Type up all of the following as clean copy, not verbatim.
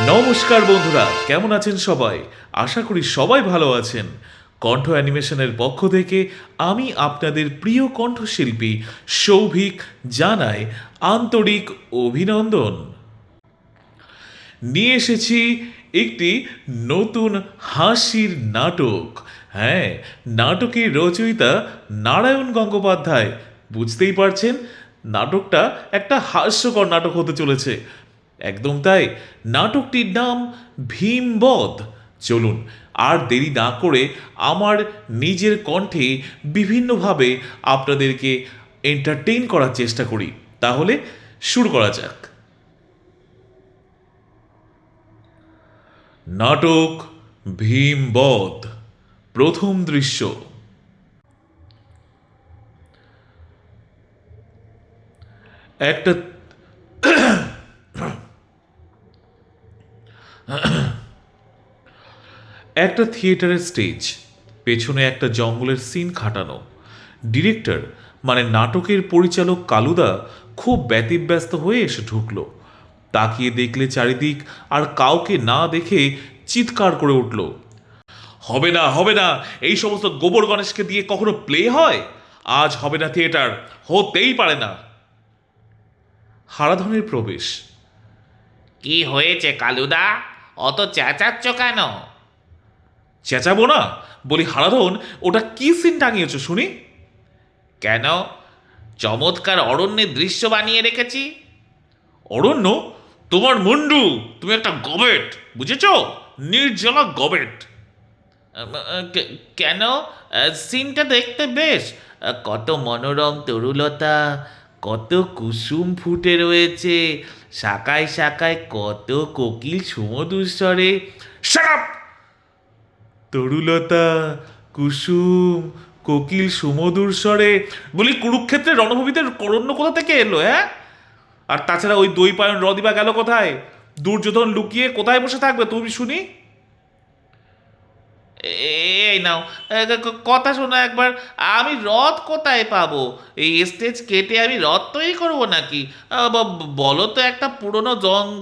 নমস্কার বন্ধুরা, কেমন আছেন সবাই? আশা করি সবাই ভালো আছেন। কণ্ঠ অ্যানিমেশনের পক্ষ থেকে আমি আপনাদের প্রিয় কণ্ঠশিল্পী সৌভিক জানাই আন্তরিক অভিনন্দন। নিয়ে এসেছি একটি নতুন হাসির নাটক। হ্যাঁ, নাটকের রচয়িতা নারায়ণ গঙ্গোপাধ্যায়। বুঝতেই পারছেন, নাটকটা একটা হাস্যকর নাটক হতে চলেছে। একদম তাই, নাটকটির নাম ভীমবধ। চলুন আর দেরি না করে আমার নিজের কণ্ঠে বিভিন্নভাবে আপনাদেরকে এন্টারটেইন করার চেষ্টা করি। তাহলে শুরু করা যাক। নাটক ভীমবধ, প্রথম দৃশ্য। একটা একটা থিয়েটারের স্টেজ, পেছনে একটা জঙ্গলের সিন খাটানো। ডিরেক্টর মানে নাটকের পরিচালক কালুদা খুব ব্যতিব্যস্ত হয়ে এসে ঢুকলো। তাকিয়ে দেখলে চারিদিক, আর কাউকে না দেখে চিৎকার করে উঠল, হবে না, হবে না, এই সমস্ত গোবর গণেশকে দিয়ে কখনো প্লে হয়? আজ হবে না থিয়েটার, হতেই পারে না। হারাধনের প্রবেশ। কি হয়েছে কালুদা? অত চেঁচাচ্ছ কেন? চেঁচাবো না? বলি হারাধন, ওটা কি সিন টাঙিয়েছ শুনি? কেন? চমৎকার অরণ্যের দৃশ্য বানিয়ে রেখেছি। অরণ্য? তোমার মুন্ডু, তুমি একটা গবেট, বুঝেছ? নির্জলা গবেট। কেন? সিনটা দেখতে বেশ। কত মনোরম তরুলতা, কত কুসুম ফুটে রয়েছে, শাখায় শাখায় কত কোকিল সুমধুর স্বরে। Shut up! তরুলতা, কুসুম, কোকিল সুমধুর স্বরে, বলি কুরুক্ষেত্রের রণভূমিতে অরণ্য কোথা থেকে এলো? হ্যাঁ, আর তাছাড়া ওই দৈপায়ন রদিবা গেল কোথায়? দুর্যোধন লুকিয়ে কোথায় বসে থাকবে তুমি শুনি? এই নাও, কথা শোনো একবার। আমি রথ কোথায় পাবো? এই স্টেজ কেটে আমি রথ তৈরি করবো নাকি? বলো তো, একটা পুরনো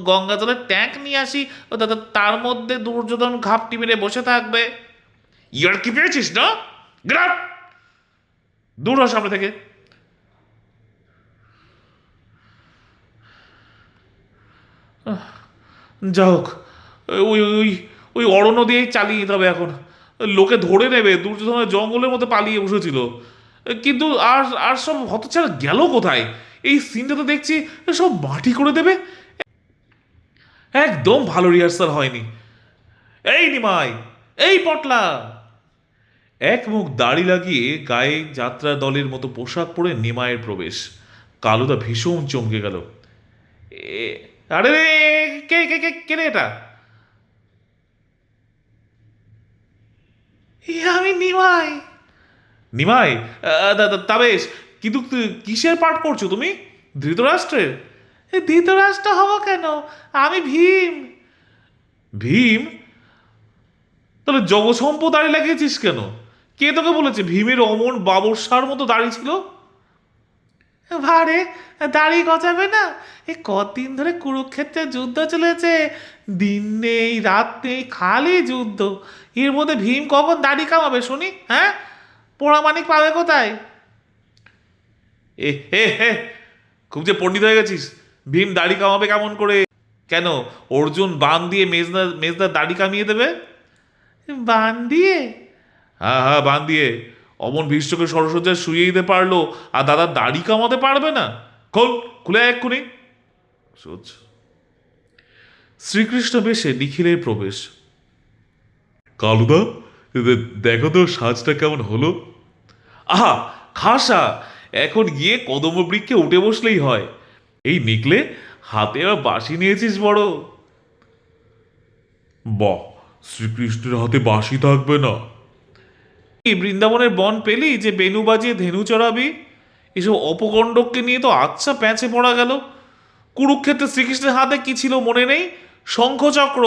গঙ্গা জলের ট্যাঙ্ক নিয়ে আসি, তার মধ্যে দুর্যোধন ঘাপটি মেরে বসে থাকবে। ইয়ার কি পেয়েছিস না? গ্রাপ! দূর হ সামনে থেকে। যা হোক, ওই ওই ওই অরণ্য দিয়েই চালিয়ে যেতে হবে এখন। লোকে ধরে নেবে দুর্যোধনের জঙ্গলের মধ্যে পালিয়ে বসেছিল। কিন্তু আর আর সব হতচ্ছাড়া গেল কোথায়? এই সিনটা তো দেখছি সব মাটি করে দেবে। একদম ভালো রিহার্সাল হয়নি। এই নিমাই, এই পটলা! এক মুখ দাড়ি লাগিয়ে গায়ে যাত্রা দলের মতো পোশাক পরে নিমাইয়ের প্রবেশ। কালুদা ভীষণ চমকে গেল। আরে রে, কে কে কে কে রে এটা? আমি নিমাই। নিমাই? তা বেশ, কিন্তু কিসের পাঠ করছো তুমি? ধৃতরাষ্ট্রের? ধৃতরাষ্ট্র হব কেন? আমি ভীম। ভীম? তাহলে জগৎসম্প দাড়ি লাগিয়েছিস কেন? কে তোকে বলেছে ভীমের অমন বাবরসার মতো দাড়ি ছিল? ভারে, দাড়ি গজাবে না? এই কদিন ধরে কুরুক্ষেত্রের যুদ্ধ চলেছে, দিন নেই রাত নেই, খালি যুদ্ধ। এর মধ্যে ভীম কখন দাড়ি কামাবে শুনি? হ্যাঁ, পোড়ামানিক পাবে কোথায়? এ হে হে, খুব যে পণ্ডিত হয়ে গেছিস। ভীম দাড়ি কামাবে কেমন করে? কেন, অর্জুন বান দিয়ে মেজদার দাড়ি কামিয়ে দেবে? বান দিয়ে? হ্যাঁ হ্যাঁ, বান দিয়ে। অমন ভীষ্মকে সরসজ্জায় শুয়ে দিতে পারলো, আর দাদার দাড়ি কামাতে পারবে না? খোল, খুলে এক্ষুনি। সহ্য। শ্রীকৃষ্ণ বেশে নিখিলের প্রবেশ। কালুদা, দেখো তো সাজটা কেমন হলো। আহা, খাসা! এখন গিয়ে কদম বৃক্ষে উঠে বসলেই হয়। এই নিকলে, হাতে আবার বাঁশি নিয়েছিস বড়। বাহ, শ্রীকৃষ্ণের হাতে বাঁশি থাকবে না? এই বৃন্দাবনের বন পেলি যে বেনু বাজিয়ে ধেনু চড়াবি? এসব অপকণ্ডককে নিয়ে তো আচ্ছা প্যাঁচে পড়া গেল। কুরুক্ষেত্রে শ্রীকৃষ্ণের হাতে কি ছিল মনে নেই? শঙ্খচক্র।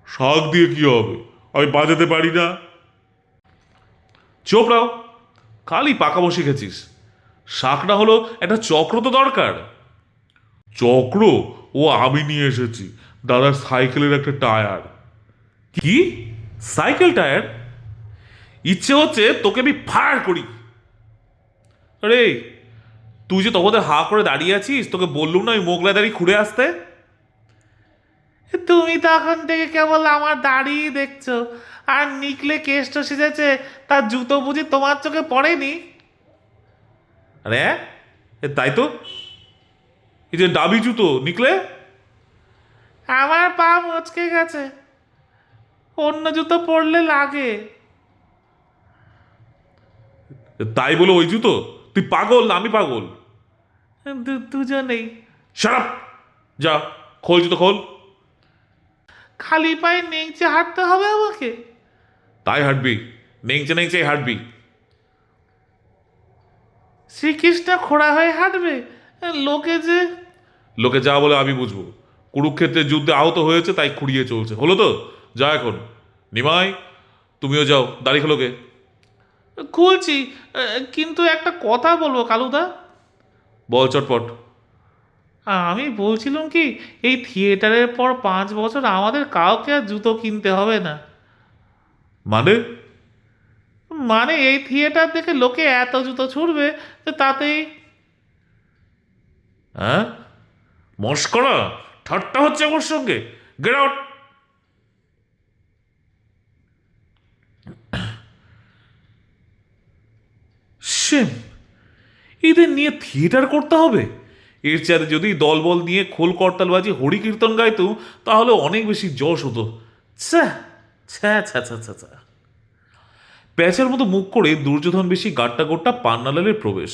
শাক দিয়ে কি হবে? আমি বাজাতে পারি না। চোপড়াও, খালি পাকাবো শিখেছিস। শাক না হলো একটা চক্র তো দরকার। চক্র? ও আমি নিয়ে এসেছি, দাদার সাইকেলের একটা টায়ার। কি? Cycle tyre? ইচ্ছে হচ্ছে তোকে আমি ফায়ার করি। আরে তুই যে তখন হা করে দাঁড়িয়ে আছিস, তোকে বললুম না ওই মোগলা দাড়ি খুঁড়ে আসতে? তুমি তখন থেকে কেবল আমার দাড়ি দেখছো, আর নিকলে কেষ্ট সেজেছে, তার জুতো বুঝি তোমার চোখে পড়েনি? আরে তাই তো, এই যে ডাবি জুতো নিকলে। আমার পা মচকে গেছে, অন্য জুতো পরলে লাগে। তাই বলে ওই জুতো? তুই পাগল না আমি পাগল? দুজনেই। Shut up! যা, খোল জুতো খোল। খালি পায়ে নেংচে হাঁটতে হবে আমাকে? তাই হাঁটবি, নেংচে নেংচে হাঁটবি। শ্রীকৃষ্ণ খোড়া হয়ে হাঁটবে? লোকে যে। লোকে যা বলে আমি বুঝবো। কুরুক্ষেত্রের যুদ্ধে আহত হয়েছে তাই খুঁড়িয়ে চলছে, হলো তো? যা এখন। নিমাই, তুমিও যাও, দাড়ি খোলোকে। খুলছি, কিন্তু একটা কথা বলবো কালুদা। বল চটপট। আমি বলছিলাম কি, এই থিয়েটারের পর 5 বছর আমাদের কাউকে আর জুতো কিনতে হবে না। মানে? মানে এই থিয়েটার দেখে লোকে এত জুতো ছুড়বে যে তাতেই। হ্যাঁ, মস্করা ঠাট্টা হচ্ছে আমার সঙ্গে? Get out! সেম, এদের নিয়ে থিয়েটার করতে হবে? এর চাঁদে যদি দলবল নিয়ে খোল করতালবাজি হরি কীর্তন গাইতো তাহলে অনেক বেশি যশ হতো। ছ্যা ছ্যা ছ্যা ছ্যা ছ্যা ছ্যা। প্যাঁচার মতো মুখ করে দুর্যোধন বেশি গাট্টা গোট্টা পান্নালালের প্রবেশ।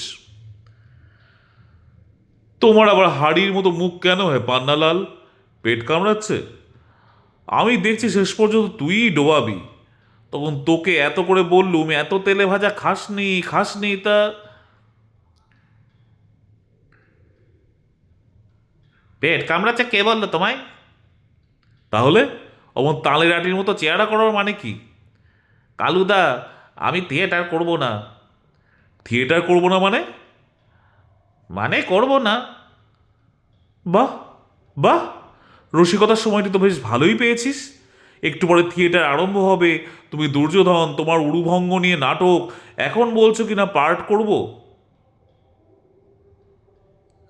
তোমার আবার হাড়ির মতো মুখ কেন হয় পান্নালাল? পেট কামড়াচ্ছে? আমি দেখছি শেষ পর্যন্ত তুই ডোবাবি। তখন তোকে এত করে বললুম এত তেলে ভাজা খাসনি খাসনি, তা পেট কামড়াচ্ছে কে বললো তোমায়? তাহলে অমন তালের আটির মতো চেহারা করার মানে কি? কালুদা, আমি থিয়েটার করব না। থিয়েটার করবো না মানে? মানে করব না। বাহ বাহ, রসিকতার সময়টি তো বেশ ভালোই পেয়েছিস। একটু পরে থিয়েটার আরম্ভ হবে, তুমি দুর্যোধন, তোমার উরুভঙ্গ নিয়ে নাটক, এখন বলছো কিনা পার্ট করব।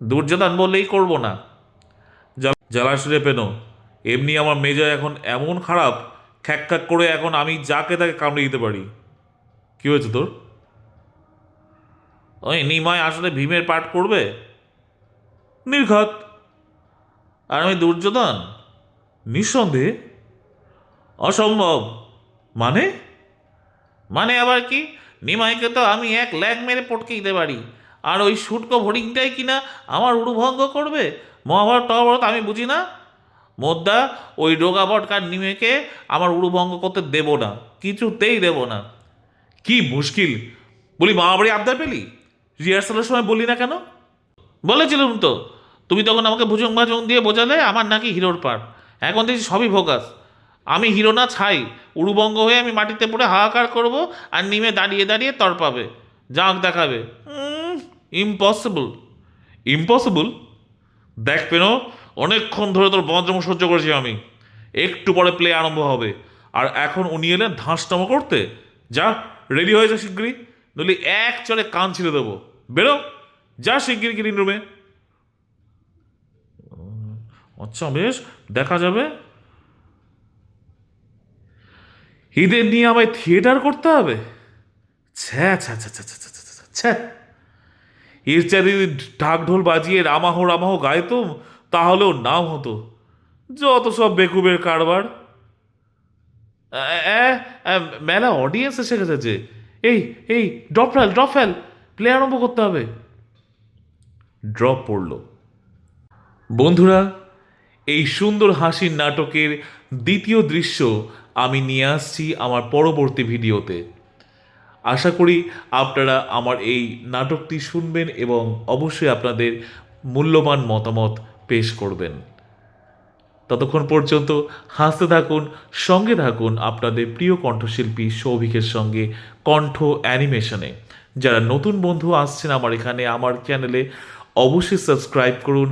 দুর্যোধন বললেই করব না। জ্বালাশিরে পেন, এমনি আমার মেজা এখন এমন খারাপ, খ্যাক খ্যাক করে এখন আমি যাকে তাকে কামড়ে দিতে পারি। কি হয়েছে তোর? ওই নিমাই আসলে ভীমের পাঠ করবে, নির্ঘাত। আর আমি দুর্যোধন। নিঃসন্দেহে। অসম্ভব। মানে? মানে আবার কি? নিমাইকে তো আমি এক ল্যাগ মেরে পটকে দিতে পারি, আর ওই শুটকো ভরিংটাই কিনা আমার উড়ুভঙ্গ করবে। মহাভারত টহাভারত আমি বুঝি না। মোদ্দা, ওই রোগা বটকার নিমেকে আমার উড়ুভঙ্গ করতে দেব না, কিছুতেই দেব না। কি মুশকিল! বলি মা বাড়ি আবদার পেলি? রিহার্সালের সময় বললি না কেন? বলেছিলাম তো, তুমি তখন আমাকে ভুজং ভাজং দিয়ে বোঝালে আমার নাকি হিরোর পার। এখন দেখছি সবই ভোগাস। আমি হিরো না ছাই, উড়ুবঙ্গ হয়ে আমি মাটিতে পড়ে হাহাকার করব, আর নিমে দাঁড়িয়ে দাঁড়িয়ে তরপাবে, জাঁক দেখাবে। ইম্পসিবল। ইম্পসিবল? দেখ পেন, অনেকক্ষণ ধরে তোর বজ্রম সহ্য করেছি আমি। একটু পরে প্লে আরম্ভ হবে, আর এখন উনি এলেন ধাঁসটামো করতে। যা, রেডি হয়ে যা শিগগিরই, নইলে এক চড়ে কান ছিঁড়ে দেবো। বেরো, যা শিগগিরি গ্রিন রুমে। আচ্ছা বেশ, দেখা যাবে। ঈদের নিয়ে আমায় থিয়েটার করতে হবে? ছ্যা ছ্যা ছ্যা ছ্যা ছ্যা ছ্যা ছ্যা ছ্যা ছ্যা। এর চারি ঢাক ঢোল বাজিয়ে রামাহ রামাহ গাইতুম, তাহলেও নাম হতো। যত সব বেকুবের কারবার। মেলা অডিয়েন্স এসে গেছে যে। এই এই, ড্রপ ফেল, প্লে আরম্ভ করতে হবে। ড্রপ পড়ল। বন্ধুরা, এই সুন্দর হাসির নাটকের দ্বিতীয় দৃশ্য আমি নিয়ে আসছি আমার পরবর্তী ভিডিওতে। আশা করি আপনারা আমার এই নাটকটি শুনবেন এবং অবশ্যই আপনাদের মূল্যবান মতামত পেশ করবেন। ততক্ষণ পর্যন্ত হাসতে থাকুন, সঙ্গে থাকুন আপনাদের প্রিয় কণ্ঠশিল্পী সৌভিকের সঙ্গে কণ্ঠ অ্যানিমেশনে। যারা নতুন বন্ধু আসছেন আমার এখানে আমার চ্যানেলে, অবশ্যই সাবস্ক্রাইব করুন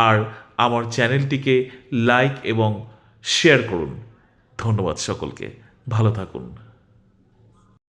আর আমার চ্যানেলটিকে লাইক এবং শেয়ার করুন। ধন্যবাদ সকলকে, ভালো থাকুন।